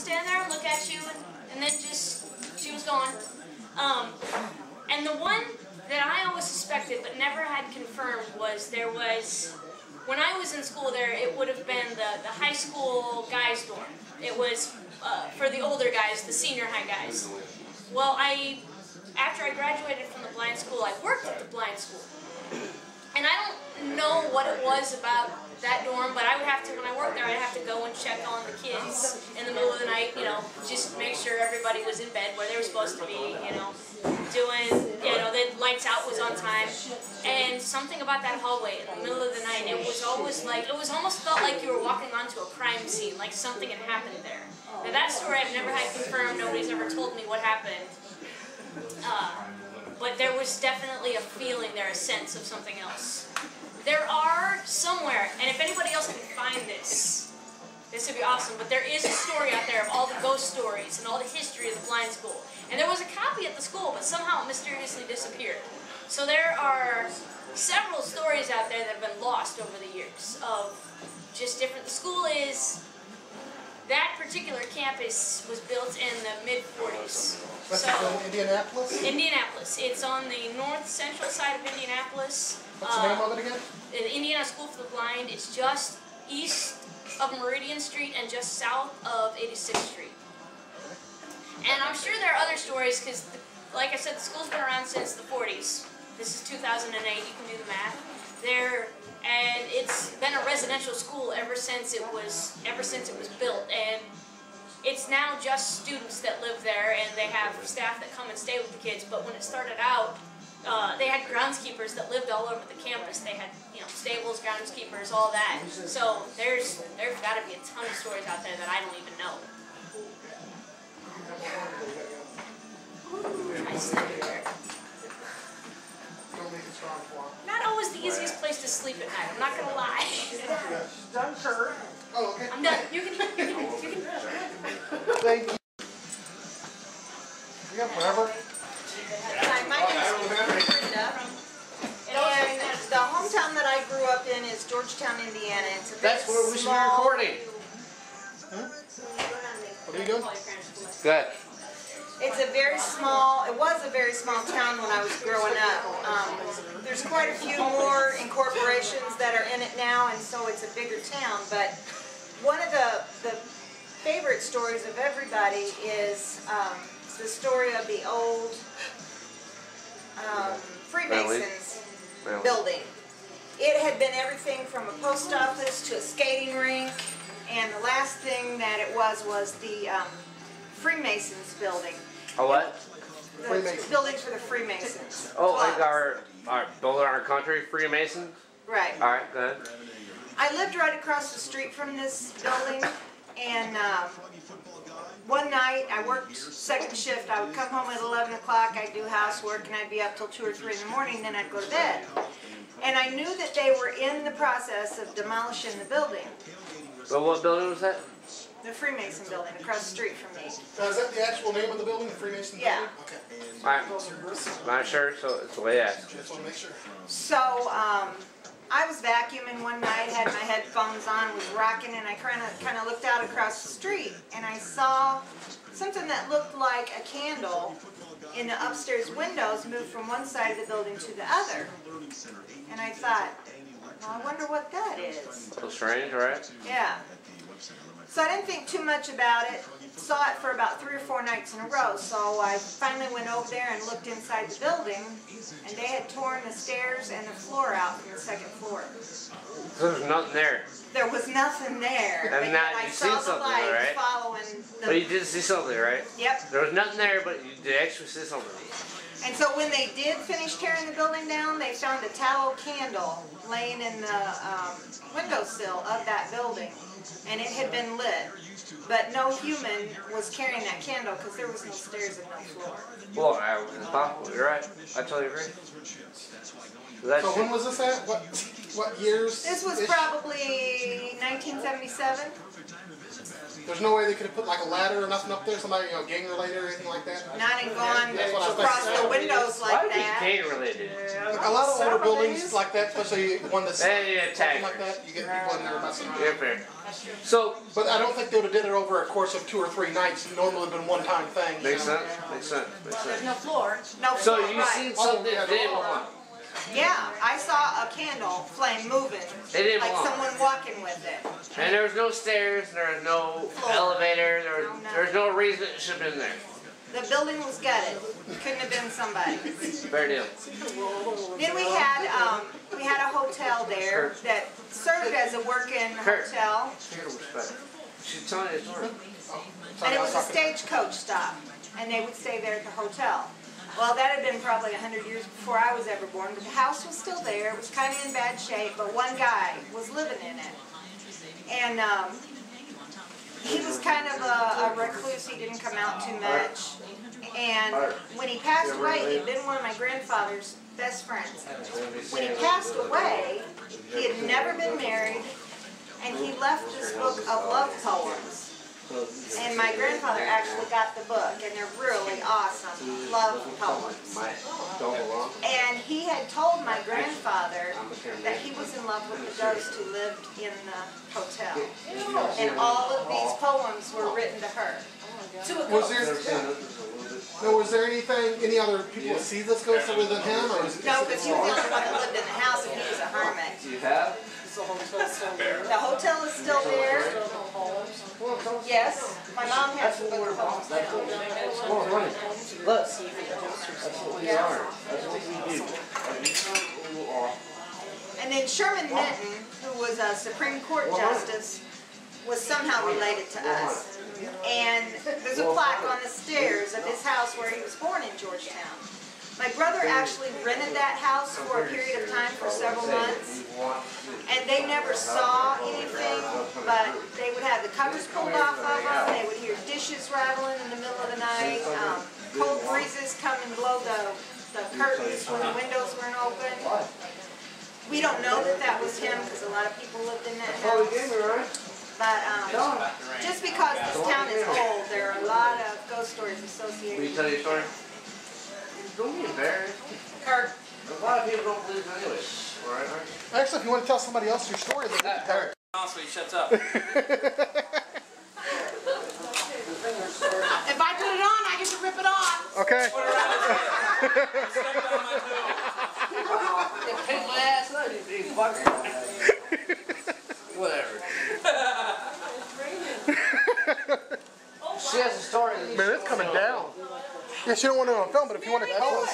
stand there and look at you, and then just, she was gone. And the one that I always suspected but never had confirmed was when I was in school there, it would have been the high school guys dorm. It was for the older guys, the senior high guys. Well, after I graduated from the blind school, I worked at the blind school. And I don't know what it was about that dorm, but I would have to, when I worked there, I'd have to go and check on the kids in the middle of the night, you know, just make sure everybody was in bed where they were supposed to be, you know, doing, you know, the lights out was on time. And something about that hallway in the middle of the night, it was always like, it was almost felt like you were walking onto a crime scene, like something had happened there. Now that story I've never had confirmed, nobody's ever told me what happened. But there was definitely a feeling there, a sense of something else. There are somewhere, and if anybody else can find this would be awesome, but there is a story out there of all the ghost stories and all the history of the blind school. And there was a copy at the school, but somehow it mysteriously disappeared. So there are several stories out there that have been lost over the years of just different. The school is, that particular campus was built in the mid-40s. What's it, Indianapolis? Indianapolis. It's on the north-central side of Indianapolis. What's the name of it again? The Indiana School for the Blind. It's just east of Meridian Street and just south of 86th Street. And I'm sure there are other stories because, like I said, the school's been around since the 40s. This is 2008. You can do the math. And it's been a residential school ever since it was built. And it's now just students that live there, and they have staff that come and stay with the kids. But when it started out, they had groundskeepers that lived all over the campus. They had, you know, stables, groundskeepers, all that. So there's got to be a ton of stories out there that I don't even know. Nice there. Not always the easiest place to sleep at night. I'm not gonna lie. Done, sir. Oh, okay. I'm done. You can. Thank you. You got forever? Hi, my name is Brenda, and the hometown that I grew up in is Georgetown, Indiana. It's a That's where we should be small, recording. Huh? What are you doing? Good. It's a very small, it was a very small town when I was growing up. There's quite a few more incorporations that are in it now, and so it's a bigger town. But one of the favorite stories of everybody is the story of the old Freemasons building. It had been everything from a post office to a skating rink, and the last thing that it was the Freemasons building. A what? The building for the Freemasons. Oh, like clubs. our building our country, Freemason? Right. Alright, go ahead. I lived right across the street from this building, and one night I worked second shift. I would come home at 11 o'clock, I'd do housework, and I'd be up till 2 or 3 in the morning, then I'd go to bed. And I knew that they were in the process of demolishing the building. Well, what building was that? The Freemason building across the street from me. Now, is that the actual name of the building, the Freemason building? Yeah. Okay. Alright. Not sure, so it's the way I asked. Just want to make sure. So, I was vacuuming one night, had my headphones on, was rocking, and I kind of looked out across the street, and I saw something that looked like a candle in the upstairs windows move from one side of the building to the other. And I thought, well, I wonder what that is. So strange, right? Yeah. So I didn't think too much about it. Saw it for about 3 or 4 nights in a row. So I finally went over there and looked inside the building, and they had torn the stairs and the floor out from the second floor. So there's nothing there. There was nothing there. And now you seen something, right? Following the... But you did see something, right? Yep. There was nothing there, but you did actually see something. And so when they did finish tearing the building down, they found a tallow candle laying in the windowsill of that building. And it had been lit. But no human was carrying that candle because there was no stairs and no floor. Well, it's possible. You're right. I totally agree. So when was this at? What years? This was probably 1977. There's no way they could have put like a ladder or nothing up there, somebody, you know, gang related or anything like that? Not in going across the windows like that. Gang related. A lot of older buildings like that, especially one that's something like that, you get people in there messing around. Yeah, fair. So, but I don't think they would have did it over a course of 2 or 3 nights. It normally would have been one-time thing. Makes sense. Makes sense. Makes sense. There's no floor. No floor, So you seen something that didn't belong? Yeah, I saw a candle flame moving, It didn't like belong. someone walking with it. And there was no stairs, there was no elevator, there was no reason it should have been there. The building was gutted. Couldn't have been somebody. Fair deal. Then we had a hotel there that served as a working hotel, She's telling you a story. and it was a stagecoach stop, and they would stay there at the hotel. Well, that had been probably 100 years before I was ever born, but the house was still there. It was kind of in bad shape, but one guy was living in it. And he was kind of a recluse. He didn't come out too much. And when he passed away, he had been one of my grandfather's best friends. When he passed away, he had never been married, and he left this book of love poems. And my grandfather actually got the book, and they're really awesome love poems. And he had told my grandfather that he was in love with the ghost who lived in the hotel. And all of these poems were written to her. Was there any other people that see this ghost other than him? Or was it No, because he was the only one that lived in the house, and he was a hermit. Do you have? The hotel is still there. Yes, my mom has the book of poems now. Look, that's what we are. That's what we do. And then Sherman Minton, who was a Supreme Court justice, was somehow related to us. And there's a plaque on the stairs of his house where he was born in Georgetown. My brother actually rented that house for a period of time for several months, and they never saw anything, but they would have the covers pulled off of them, they would hear dishes rattling in the middle of the night, cold breezes come and blow the curtains when the windows weren't open. We don't know that that was him because a lot of people lived in that house. But just because this town is old, there are a lot of ghost stories associated with it. Will you tell your story? Don't be embarrassed. Kurt. A lot of people don't believe it anyway. Right? Actually, if you want to tell somebody else your story, then you can tell it. So he shuts up. If I put it on, I get to rip it off. Okay. Stepped on my toe. It picked my ass up, you fucker. Whatever. She has a story. Man, it's coming down. Yeah, she don't want to film, but if you want to tell us.